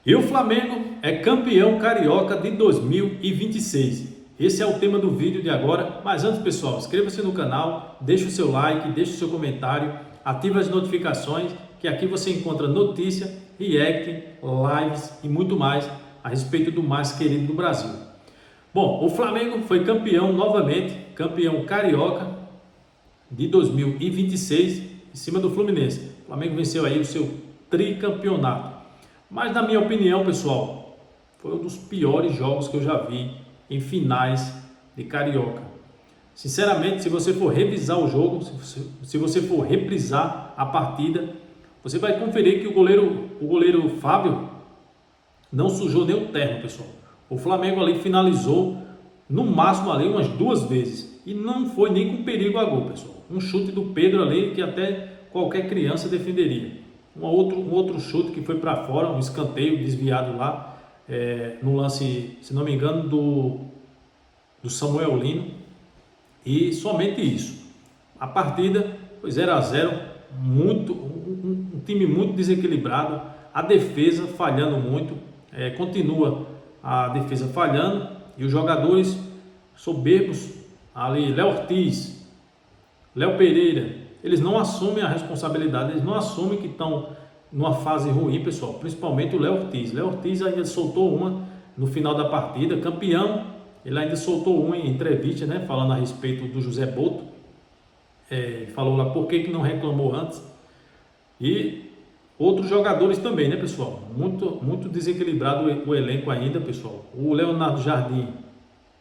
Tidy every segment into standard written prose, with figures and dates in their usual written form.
E o Flamengo é campeão carioca de 2026. Esse é o tema do vídeo de agora. Mas antes, pessoal, inscreva-se no canal, deixe o seu like, deixe o seu comentário, ative as notificações, que aqui você encontra notícia, react, lives e muito mais a respeito do mais querido do Brasil. Bom, o Flamengo foi campeão novamente, campeão carioca de 2026 em cima do Fluminense. O Flamengo venceu aí o seu tricampeonato. Mas na minha opinião, pessoal, foi um dos piores jogos que eu já vi em finais de carioca. Sinceramente, se você for revisar o jogo, se você for reprisar a partida, você vai conferir que o goleiro Fábio não sujou nem o terno, pessoal. O Flamengo ali finalizou no máximo ali umas 2 vezes e não foi nem com perigo a gol, pessoal. Um chute do Pedro ali que até qualquer criança defenderia. Um outro chute que foi para fora, um escanteio desviado lá, no lance, se não me engano, do Samuel Lino. E somente isso. A partida foi 0-0, um time muito desequilibrado, a defesa falhando muito, continua a defesa falhando e os jogadores soberbos, ali, Léo Ortiz, Léo Pereira, eles não assumem a responsabilidade, eles não assumem que estão numa fase ruim, pessoal, principalmente o Léo Ortiz. Léo Ortiz ainda soltou uma no final da partida, campeão, ele ainda soltou uma em entrevista, né, falando a respeito do José Boto, falou lá por que não reclamou antes, e outros jogadores também, né, pessoal, muito desequilibrado o elenco ainda, pessoal. O Leonardo Jardim,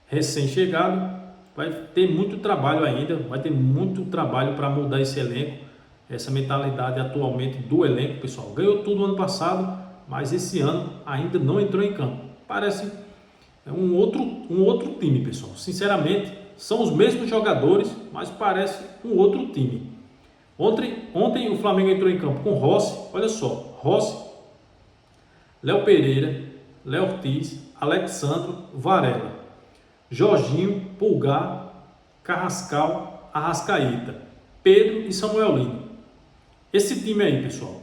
recém-chegado, vai ter muito trabalho ainda, vai ter muito trabalho para mudar esse elenco, essa mentalidade atualmente do elenco, pessoal. Ganhou tudo ano passado, mas esse ano ainda não entrou em campo. Parece um outro time, pessoal. Sinceramente, são os mesmos jogadores, mas parece um outro time. Ontem o Flamengo entrou em campo com Rossi, olha só, Rossi, Léo Pereira, Léo Ortiz, Alexandro, Varela, Jorginho, Pulgar, Carrascal, Arrascaeta, Pedro e Samuel Lino. Esse time aí, pessoal,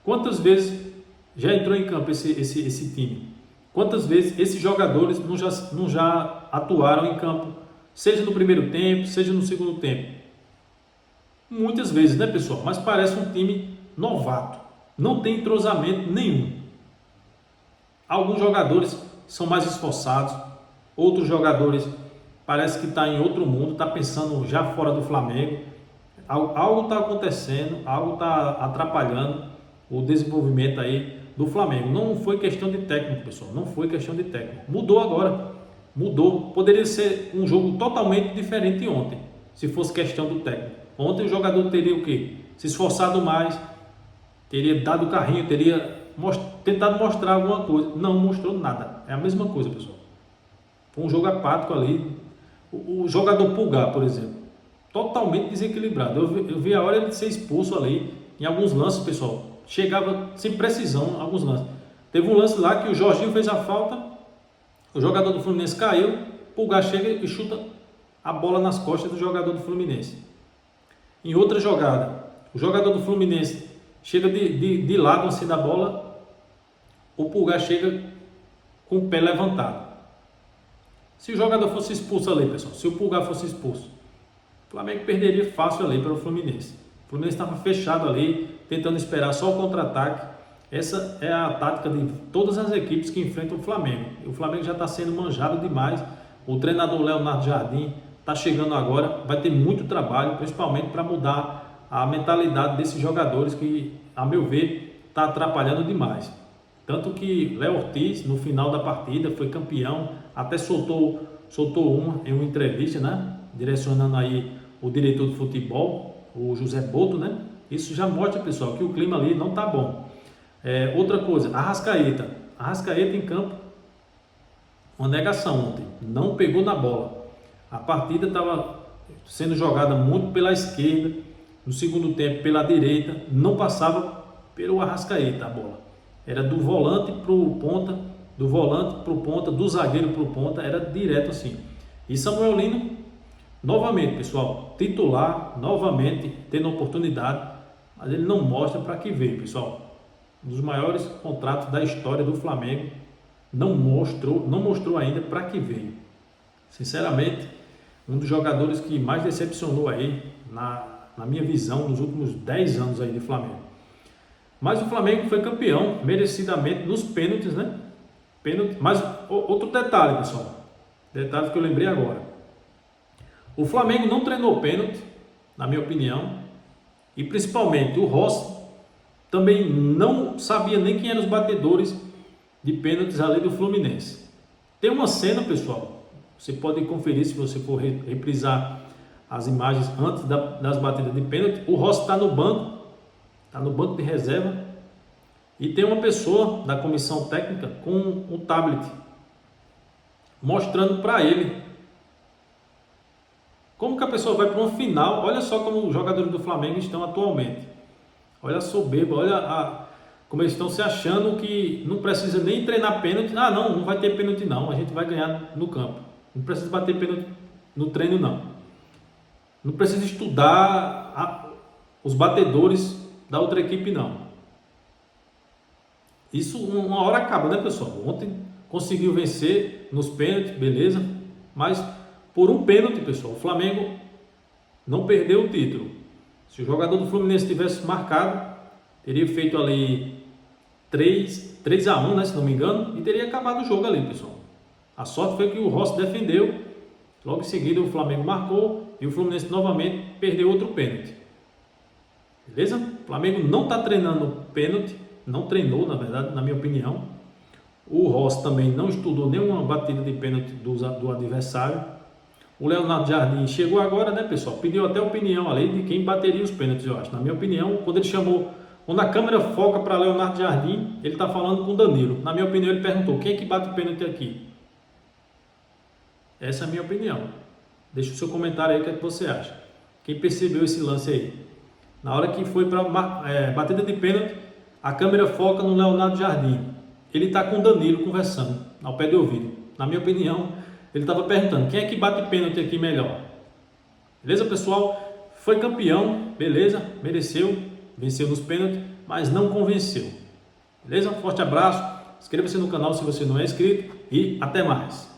quantas vezes já entrou em campo esse time? Quantas vezes esses jogadores não já atuaram em campo, seja no primeiro tempo, seja no segundo tempo? Muitas vezes, né, pessoal? Mas parece um time novato, não tem entrosamento nenhum. Alguns jogadores são mais esforçados, outros jogadores parece que está em outro mundo, está pensando já fora do Flamengo. Algo está acontecendo, algo está atrapalhando o desenvolvimento aí do Flamengo. Não foi questão de técnico, pessoal, não foi questão de técnico. Mudou agora, mudou. Poderia ser um jogo totalmente diferente ontem, se fosse questão do técnico. Ontem o jogador teria o quê? Se esforçado mais, teria dado o carrinho, teria tentado mostrar alguma coisa. Não mostrou nada, é a mesma coisa, pessoal. Foi um jogo apático ali. O jogador Pulgar, por exemplo, totalmente desequilibrado. Eu vi a hora de ser expulso ali em alguns lances, pessoal. Chegava sem precisão em alguns lances. Teve um lance lá que o Jorginho fez a falta, o jogador do Fluminense caiu, Pulgar chega e chuta a bola nas costas do jogador do Fluminense. Em outra jogada, o jogador do Fluminense chega de lado assim da bola, o Pulgar chega com o pé levantado. Se o jogador fosse expulso ali, pessoal, se o Pulgar fosse expulso, o Flamengo perderia fácil ali para o Fluminense. O Fluminense estava fechado ali, tentando esperar só o contra-ataque. Essa é a tática de todas as equipes que enfrentam o Flamengo. E o Flamengo já está sendo manjado demais. O treinador Leonardo Jardim está chegando agora, vai ter muito trabalho, principalmente para mudar a mentalidade desses jogadores que, a meu ver, está atrapalhando demais. Tanto que Léo Ortiz, no final da partida, foi campeão, até soltou uma em uma entrevista, né? Direcionando aí o diretor de futebol, o José Boto, né? Isso já mostra, pessoal, que o clima ali não tá bom. Outra coisa, Arrascaeta em campo, uma negação ontem, não pegou na bola. A partida estava sendo jogada muito pela esquerda, no segundo tempo pela direita, não passava pelo Arrascaeta a bola. Era do volante pro ponta, do zagueiro pro ponta, era direto assim. E Samuel Lino, novamente, pessoal, titular, novamente, tendo oportunidade, mas ele não mostra para que veio, pessoal. um dos maiores contratos da história do Flamengo. Não mostrou ainda para que veio. Sinceramente, um dos jogadores que mais decepcionou aí, na minha visão, nos últimos 10 anos aí de Flamengo. Mas o Flamengo foi campeão, merecidamente, nos pênaltis, né? Pênalti. Mas outro detalhe, pessoal. Detalhe que eu lembrei agora. O Flamengo não treinou pênalti, na minha opinião. E principalmente o Rossi também não sabia nem quem eram os batedores de pênaltis ali do Fluminense. Tem uma cena, pessoal, você pode conferir se você for reprisar as imagens antes das batidas de pênalti. O Rossi está no banco de reserva, e tem uma pessoa da comissão técnica com um tablet mostrando para ele como que a pessoa vai para uma final. Olha só como os jogadores do Flamengo estão atualmente. Olha a soberba, olha como eles estão se achando que não precisa nem treinar pênalti. Ah, não vai ter pênalti não, a gente vai ganhar no campo. Não precisa bater pênalti no treino não. Não precisa estudar os batedores da outra equipe não. Isso uma hora acaba, né, pessoal? Ontem conseguiu vencer nos pênaltis, beleza, mas por um pênalti, pessoal, o Flamengo não perdeu o título. Se o jogador do Fluminense tivesse marcado, teria feito ali 3-1, né, se não me engano, e teria acabado o jogo ali, pessoal. A sorte foi que o Rossi defendeu, logo em seguida o Flamengo marcou e o Fluminense novamente perdeu outro pênalti. Beleza? O Flamengo não está treinando pênalti, não treinou, na verdade, na minha opinião. O Rossi também não estudou nenhuma batida de pênalti do adversário. O Leonardo Jardim chegou agora, né, pessoal? Pediu até opinião ali de quem bateria os pênaltis, eu acho. Na minha opinião, quando a câmera foca para Leonardo Jardim, ele está falando com o Danilo. Na minha opinião, ele perguntou: quem é que bate o pênalti aqui? Essa é a minha opinião. Deixa o seu comentário aí, o que é que você acha. Quem percebeu esse lance aí? Na hora que foi para batida de pênalti, a câmera foca no Leonardo Jardim. Ele está com o Danilo conversando ao pé do ouvido. Na minha opinião, ele estava perguntando: quem é que bate pênalti aqui melhor? Beleza, pessoal? Foi campeão, beleza, mereceu, venceu nos pênaltis, mas não convenceu. Beleza? Um forte abraço, inscreva-se no canal se você não é inscrito e até mais.